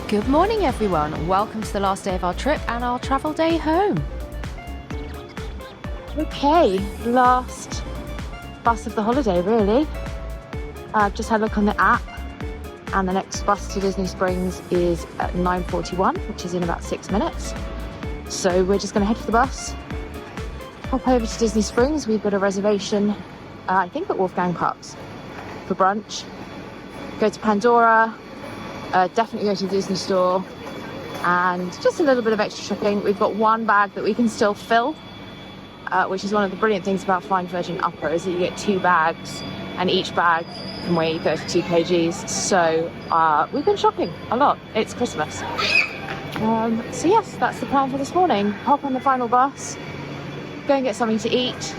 Good morning, everyone. Welcome to the last day of our trip and our travel day home. Okay, last bus of the holiday, really. I've just had a look on the app, and the next bus to Disney Springs is at 9:41, which is in about 6 minutes. So we're just going to head for the bus, hop over to Disney Springs. We've got a reservation, I think at Wolfgang Puck's, for brunch. Go to Pandora, definitely go to the Disney store, and just a little bit of extra shopping. We've got one bag that we can still fill, which is one of the brilliant things about flying Virgin Upper, is that you get 2 bags, and each bag can weigh 32 kgs. So we've been shopping a lot. It's Christmas. So yes, that's the plan for this morning. Hop on the final bus, go and get something to eat,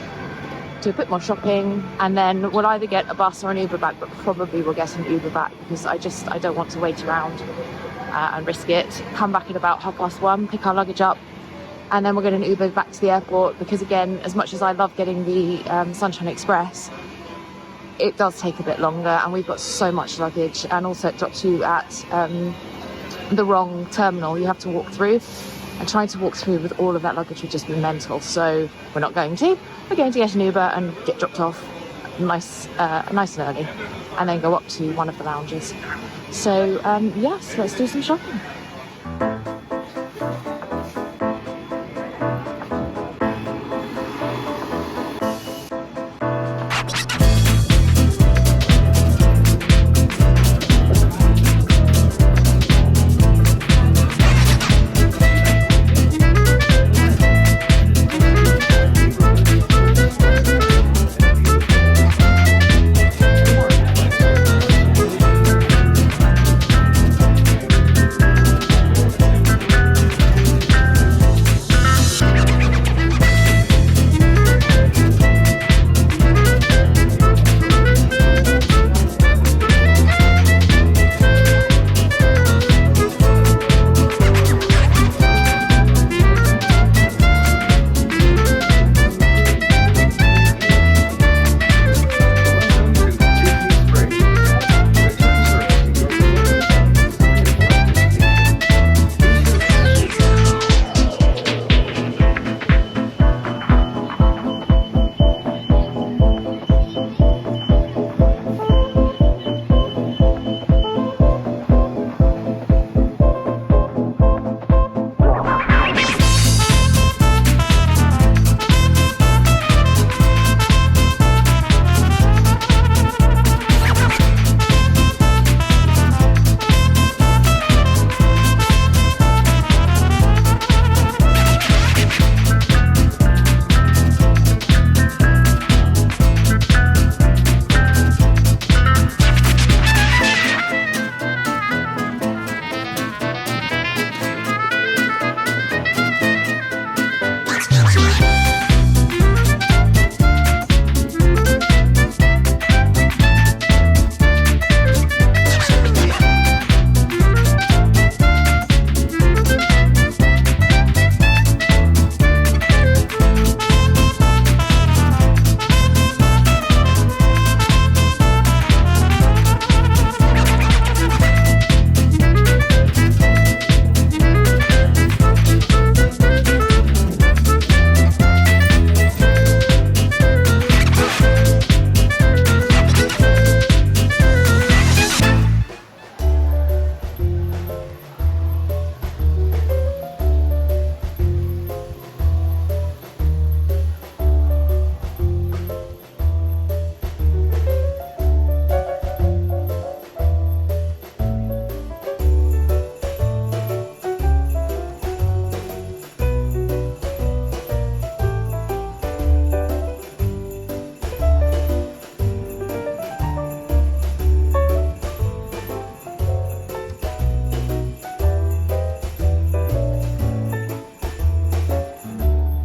do a bit more shopping, and then we'll either get a bus or an Uber back, but probably we'll get an Uber back because I don't want to wait around and risk it. Come back at about 1:30, pick our luggage up, and then we'll get an Uber back to the airport because, again, as much as I love getting the Sunshine Express, it does take a bit longer, and we've got so much luggage, and also it drops you at the wrong terminal. You have to walk through, and trying to walk through with all of that luggage would just be mental. So we're not going to. We're going to get an Uber and get dropped off nice and early, and then go up to one of the lounges. So yes, let's do some shopping.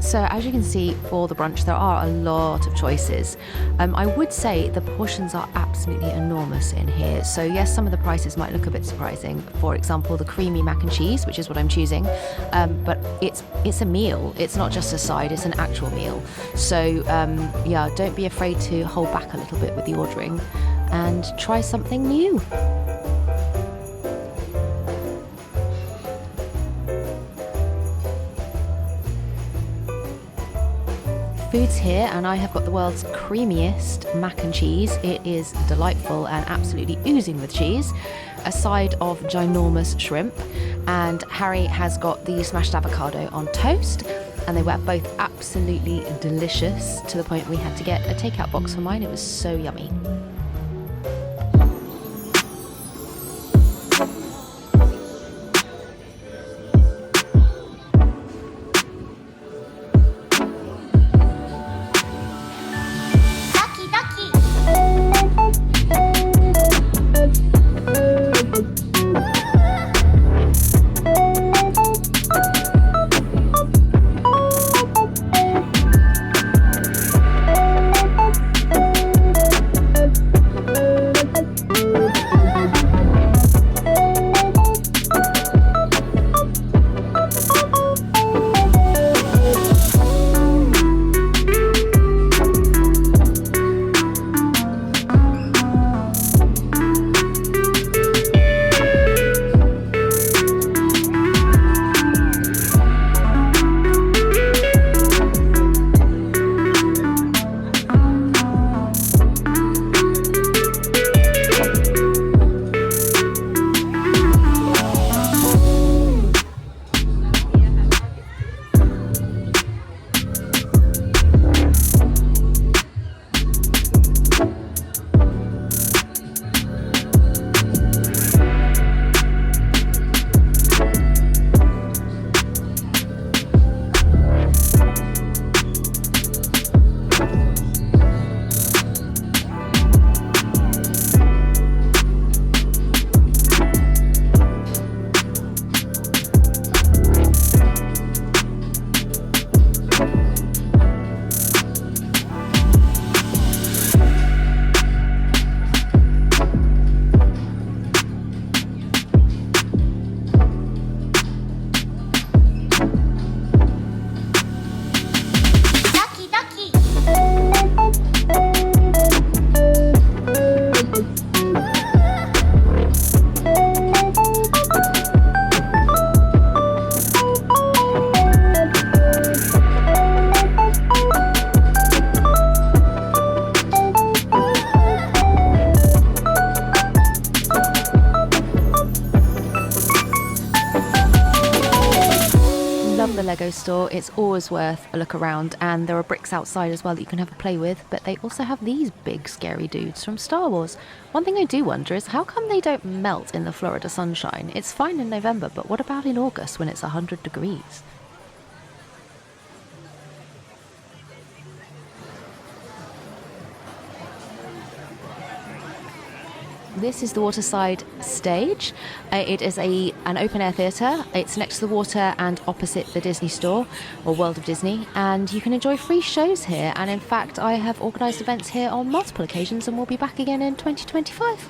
So as you can see, for the brunch, there are a lot of choices. I would say the portions are absolutely enormous in here. So yes, some of the prices might look a bit surprising. For example, the creamy mac and cheese, which is what I'm choosing, but it's a meal. It's not just a side, it's an actual meal. So yeah, don't be afraid to hold back a little bit with the ordering and try something new. foods here, and I have got the world's creamiest mac and cheese. It is delightful and absolutely oozing with cheese. A side of ginormous shrimp, and Harry has got the smashed avocado on toast, and they were both absolutely delicious to the point we had to get a takeout box for mine. It was so yummy. The Lego store, it's always worth a look around, and there are bricks outside as well that you can have a play with, but they also have these big scary dudes from Star Wars. One thing I do wonder is how come they don't melt in the Florida sunshine? It's fine in November, but what about in August when it's 100 degrees? This is the Waterside stage. It is an open-air theatre. It's next to the water and opposite the Disney store, or World of Disney, and you can enjoy free shows here. And in fact, I have organised events here on multiple occasions and will be back again in 2025.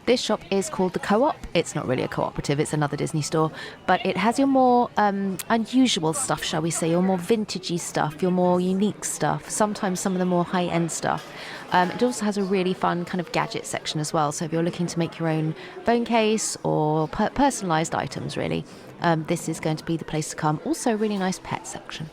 This shop is called the Co-op. It's not really a cooperative, it's another Disney store, but it has your more unusual stuff, shall we say, your more vintagey stuff, your more unique stuff, sometimes some of the more high-end stuff. It also has a really fun kind of gadget section as well, so if you're looking to make your own phone case or personalised items, really, this is going to be the place to come. Also a really nice pet section.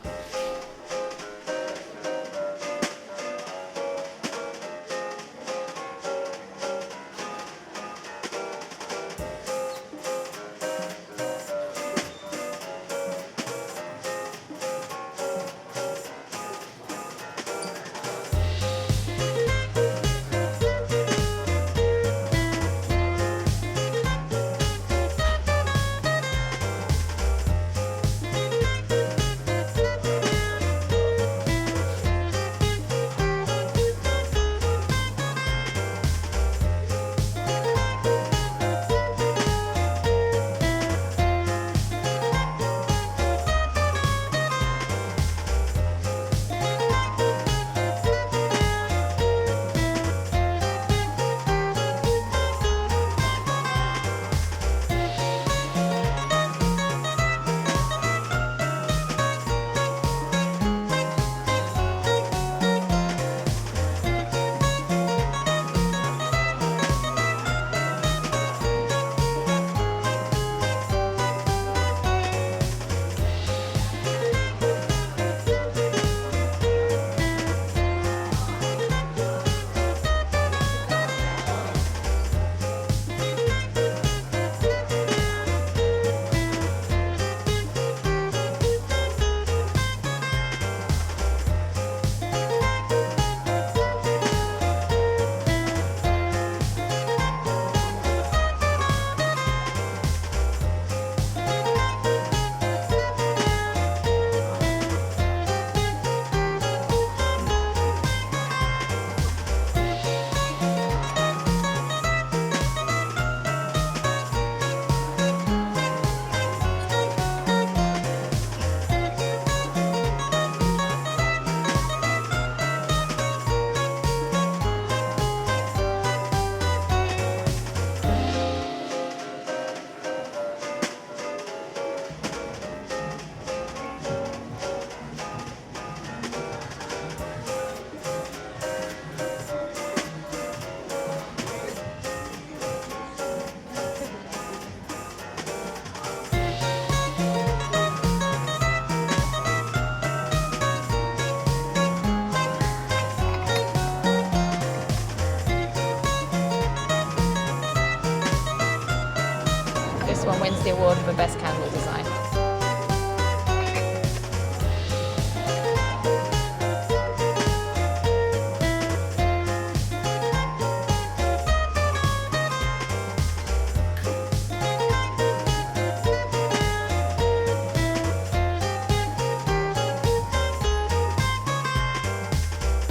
one wins the award for Best Candle Design.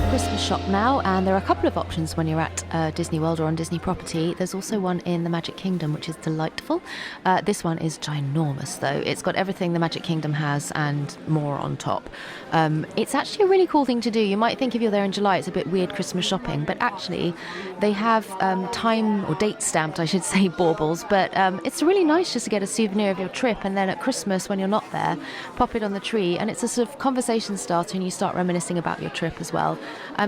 Christmas shop now, and there are a couple of options when you're at Disney World or on Disney property. There's also one in the Magic Kingdom, which is delightful. This one is ginormous, though. It's got everything the Magic Kingdom has and more on top. It's actually a really cool thing to do. You might think if you're there in July, it's a bit weird Christmas shopping, but actually they have time or date stamped, I should say, baubles. But it's really nice just to get a souvenir of your trip, and then at Christmas, when you're not there, pop it on the tree, and it's a sort of conversation starter, and you start reminiscing about your trip as well.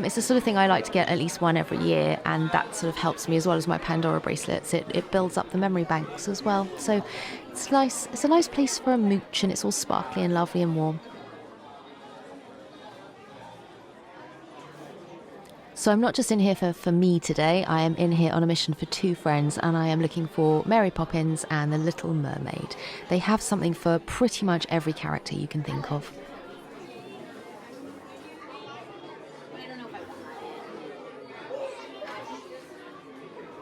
It's the sort of thing I like to get at least one every year, and that sort of helps me as well as my Pandora bracelets. It builds up the memory banks as well. So it's nice. It's a nice place for a mooch, and it's all sparkly and lovely and warm. So I'm not just in here for me today. I am in here on a mission for two friends, and I am looking for Mary Poppins and the Little Mermaid. They have something for pretty much every character you can think of.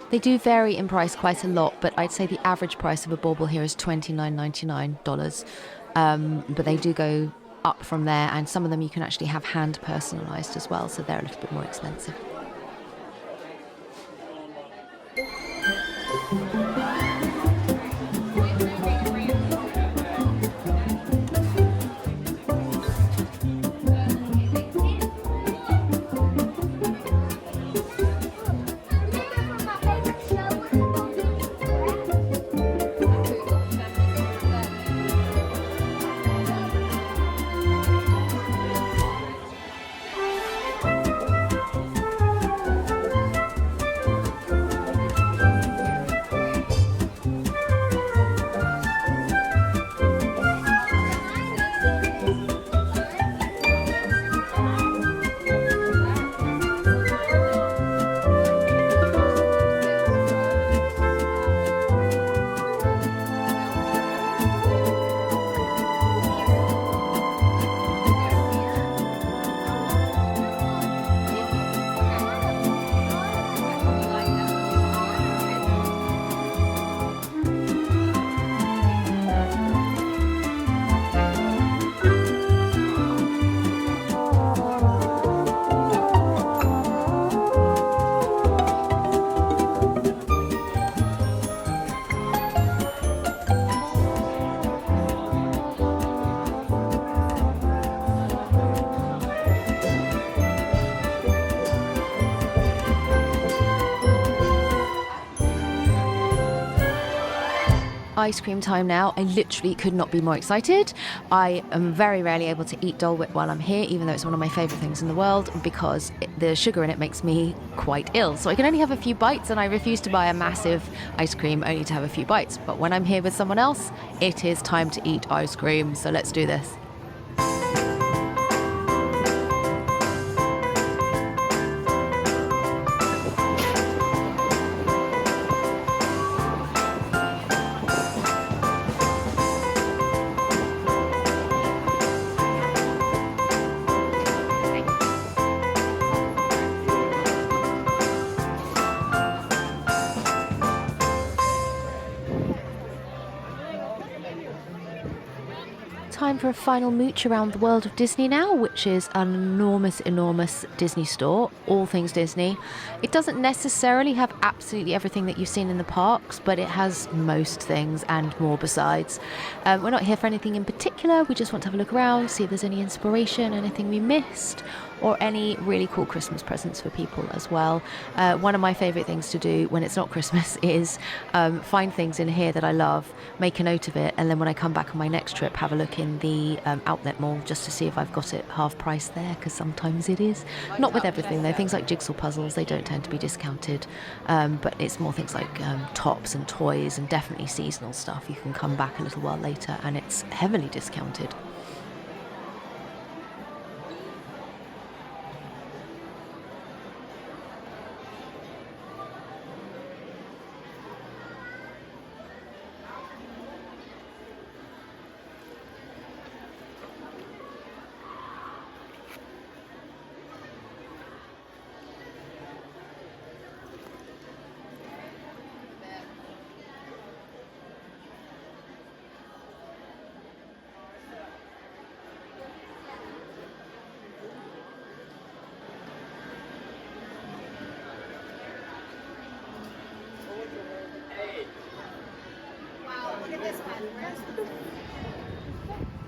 They do vary in price quite a lot, but I'd say the average price of a bauble here is $29.99. But they do go up from there, and some of them you can actually have hand personalised as well, so they're a little bit more expensive. Ice cream time now. I literally could not be more excited. I am very rarely able to eat Dole Whip while I'm here, even though it's one of my favourite things in the world, because the sugar in it makes me quite ill. So I can only have a few bites, and I refuse to buy a massive ice cream only to have a few bites. But when I'm here with someone else, it is time to eat ice cream. So let's do this. Time for a final mooch around the world of Disney now, which is an enormous Disney store, all things Disney. It doesn't necessarily have absolutely everything that you've seen in the parks, but it has most things and more besides. We're not here for anything in particular. We just want to have a look around, see if there's any inspiration, anything we missed, or any really cool Christmas presents for people as well. One of my favourite things to do when it's not Christmas is find things in here that I love, make a note of it, and then when I come back on my next trip, have a look in the outlet mall just to see if I've got it half price there, because sometimes it is. Not with everything though. Things like jigsaw puzzles, they don't tend to be discounted, but it's more things like tops and toys and definitely seasonal stuff. You can come back a little while later and it's heavily discounted.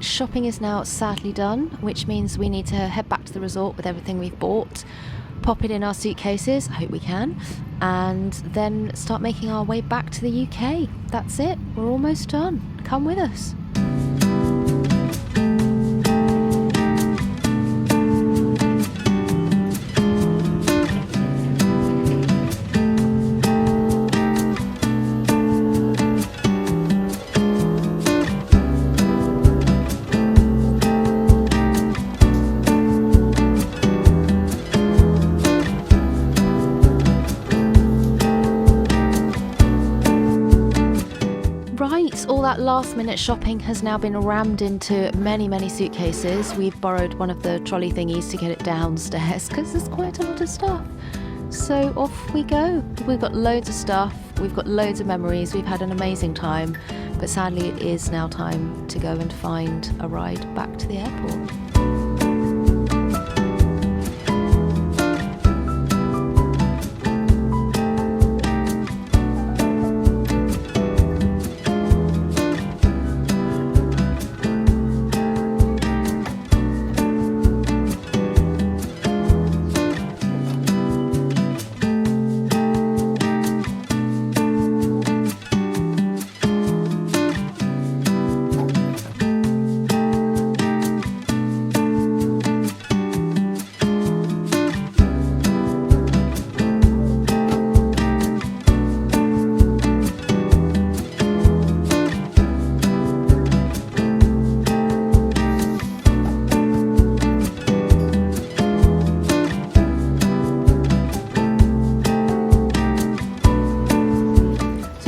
Shopping is now sadly done, which means we need to head back to the resort with everything we've bought, pop it in our suitcases, I hope we can, and then start making our way back to the UK. That's it, we're almost done. Come with us. All that last minute shopping has now been rammed into many suitcases. We've borrowed one of the trolley thingies to get it downstairs because there's quite a lot of stuff. So off we go. We've got loads of stuff, we've got loads of memories, we've had an amazing time, but sadly it is now time to go and find a ride back to the airport.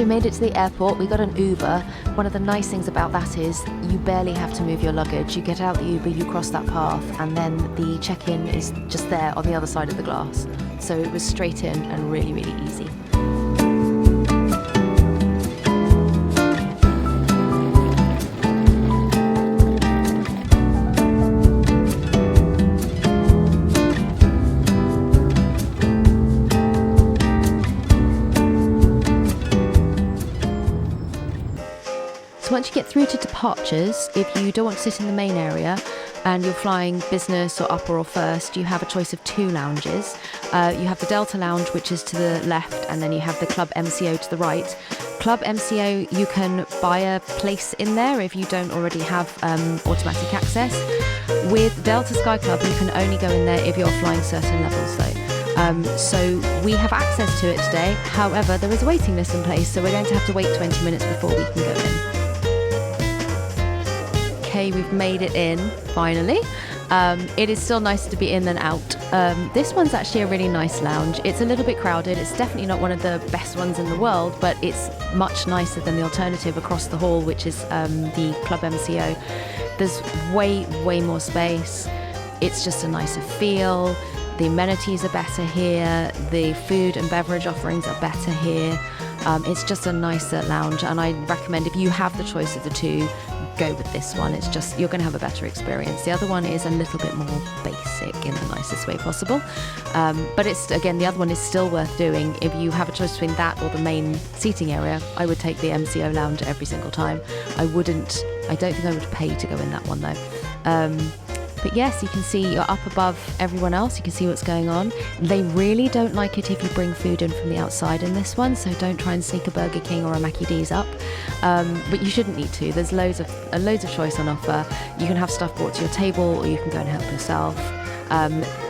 Made it to the airport. We got an Uber. One of the nice things about that is you barely have to move your luggage. You get out the Uber, you cross that path, and then the check-in is just there on the other side of the glass. So it was straight in and really easy. Once you get through to departures, if you don't want to sit in the main area and you're flying business or upper or first, you have a choice of 2 lounges. You have the Delta Lounge, which is to the left, and then you have the Club MCO to the right. Club MCO, you can buy a place in there if you don't already have automatic access. With Delta Sky Club, you can only go in there if you're flying certain levels though. So we have access to it today. However, there is a waiting list in place, so we're going to have to wait 20 minutes before we can go in. Okay, we've made it in, finally. It is still nicer to be in than out. This one's actually a really nice lounge. It's a little bit crowded. It's definitely not one of the best ones in the world, but it's much nicer than the alternative across the hall, which is the Club MCO. There's way more space. It's just a nicer feel. The amenities are better here. The food and beverage offerings are better here. It's just a nicer lounge, and I recommend if you have the choice of the two, go with this one. It's just, you're going to have a better experience. The other one is a little bit more basic in the nicest way possible, but it's, again, the other one is still worth doing. If you have a choice between that or the main seating area, I would take the MCO lounge every single time. I don't think I would pay to go in that one though. But yes, you can see you're up above everyone else. You can see what's going on. They really don't like it if you bring food in from the outside in this one, so don't try and sneak a Burger King or a Mackie D's up. But you shouldn't need to. There's loads of choice on offer. You can have stuff brought to your table, or you can go and help yourself.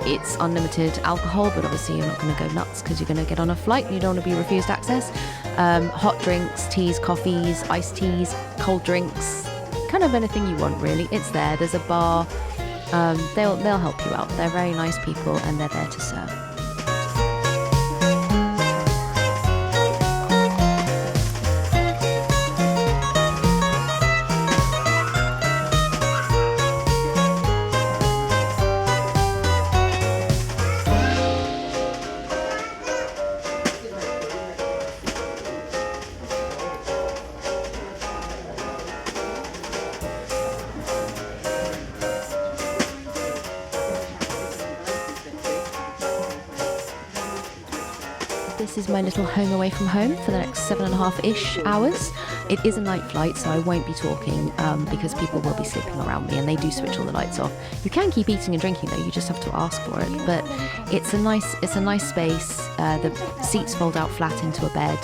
It's unlimited alcohol, but obviously you're not going to go nuts because you're going to get on a flight and you don't want to be refused access. Hot drinks, teas, coffees, iced teas, cold drinks, kind of anything you want really. It's there. There's a bar. They'll help you out. They're very nice people and they're there to serve. this is my little home away from home for the next 7.5-ish hours. It is a night flight, so I won't be talking because people will be sleeping around me, and they do switch all the lights off. You can keep eating and drinking though, you just have to ask for it. But it's a nice space. The seats fold out flat into a bed,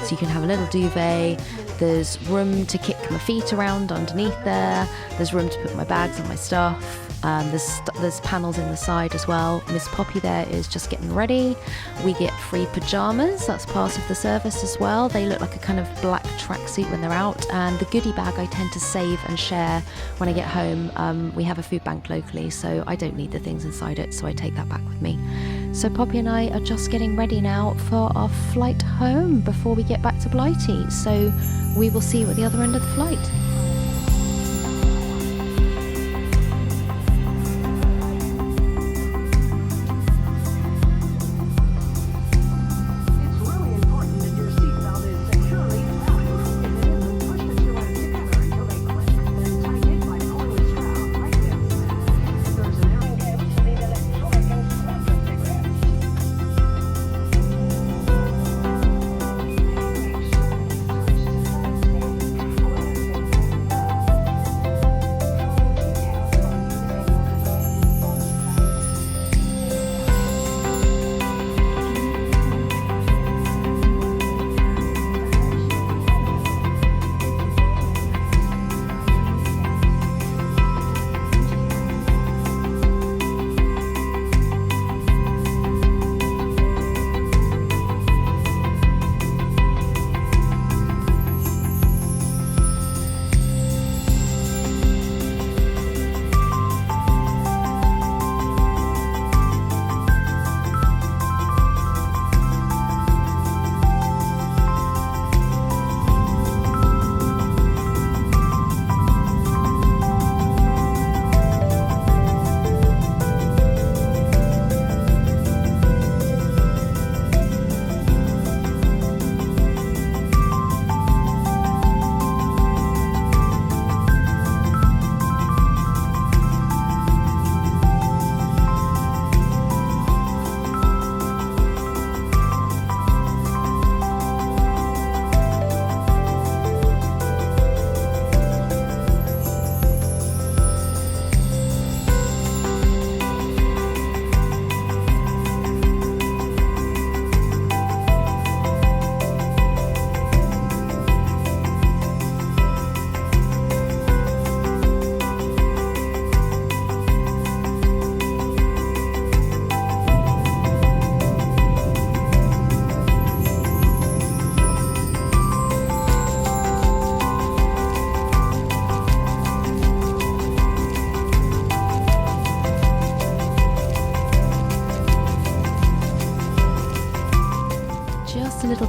so you can have a little duvet. There's room to kick my feet around underneath there. There's room to put my bags and my stuff. There's panels in the side as well. Miss Poppy there is just getting ready. We get free pajamas. That's part of the service as well. They look like a kind of black tracksuit when they're out. And the goodie bag I tend to save and share when I get home. We have a food bank locally, so I don't need the things inside it, so I take that back with me. So Poppy and I are just getting ready now for our flight home before we get back to Blighty. So we will see you at the other end of the flight.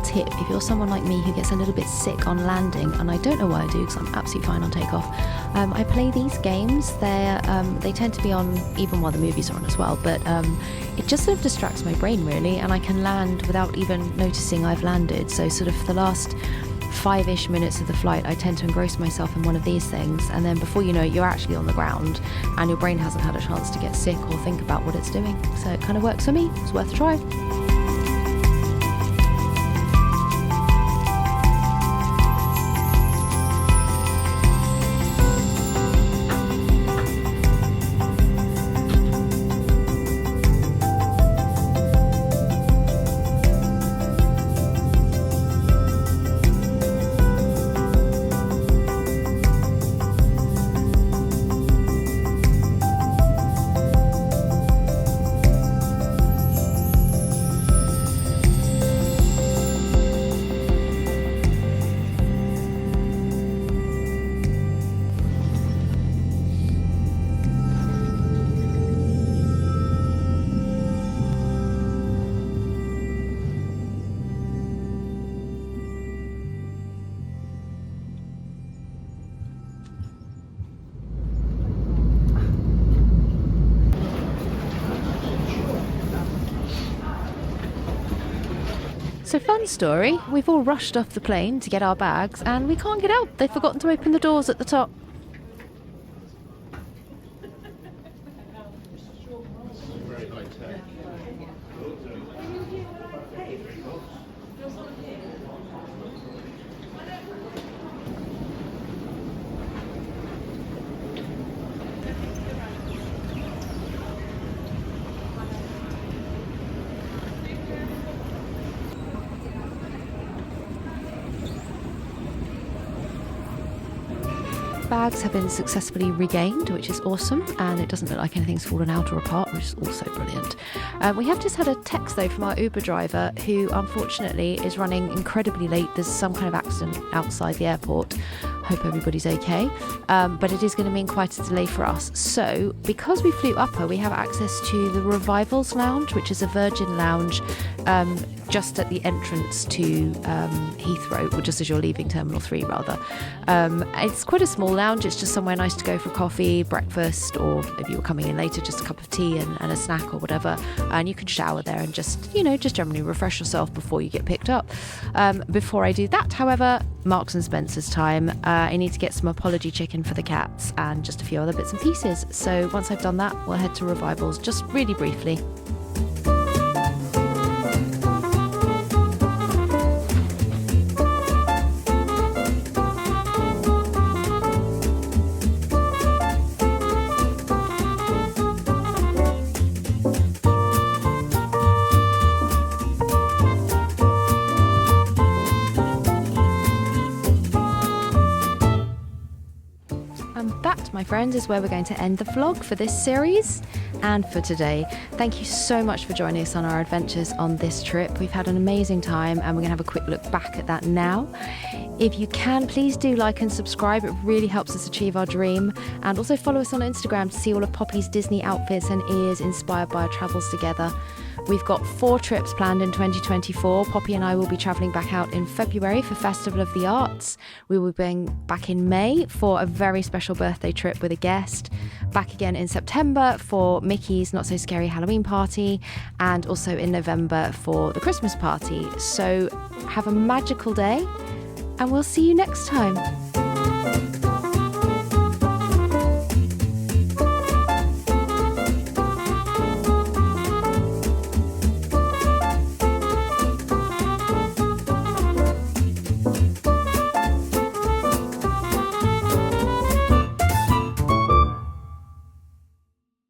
Tip, if you're someone like me who gets a little bit sick on landing, and I don't know why I do because I'm absolutely fine on takeoff, I play these games. They tend to be on even while the movies are on as well, but it just sort of distracts my brain really, and I can land without even noticing I've landed. So sort of the last 5-ish minutes of the flight, I tend to engross myself in one of these things, and then before you know it, you're actually on the ground and your brain hasn't had a chance to get sick or think about what it's doing. So it kind of works for me. It's worth a try. So fun story, we've all rushed off the plane to get our bags and we can't get out. They've forgotten to open the doors at the top. bags have been successfully regained, which is awesome, and it doesn't look like anything's fallen out or apart, which is also brilliant. We have just had a text though from our Uber driver, who unfortunately is running incredibly late. There's some kind of accident outside the airport. Hope everybody's okay, but it is going to mean quite a delay for us. So because we flew upper, we have access to the Revivals Lounge, which is a Virgin lounge just at the entrance to Heathrow, or just as you're leaving Terminal 3 rather. It's quite a small lounge. It's just somewhere nice to go for coffee, breakfast, or if you were coming in later, just a cup of tea and a snack or whatever. And you can shower there and just generally refresh yourself before you get picked up. Before I do that, however, Marks and Spencer's time. I need to get some apology chicken for the cats and just a few other bits and pieces. So once I've done that, we'll head to Revivals just really briefly. My friends, is where we're going to end the vlog for this series and for today. Thank you so much for joining us on our adventures on this trip. We've had an amazing time, and we're gonna have a quick look back at that now. If you can, please do like and subscribe. It really helps us achieve our dream. And also follow us on Instagram to see all of Poppy's Disney outfits and ears inspired by our travels together. We've got 4 trips planned in 2024. Poppy and I will be travelling back out in February for Festival of the Arts. We will be back in May for a very special birthday trip with a guest. Back again in September for Mickey's Not So Scary Halloween party. And also in November for the Christmas party. So have a magical day, and we'll see you next time.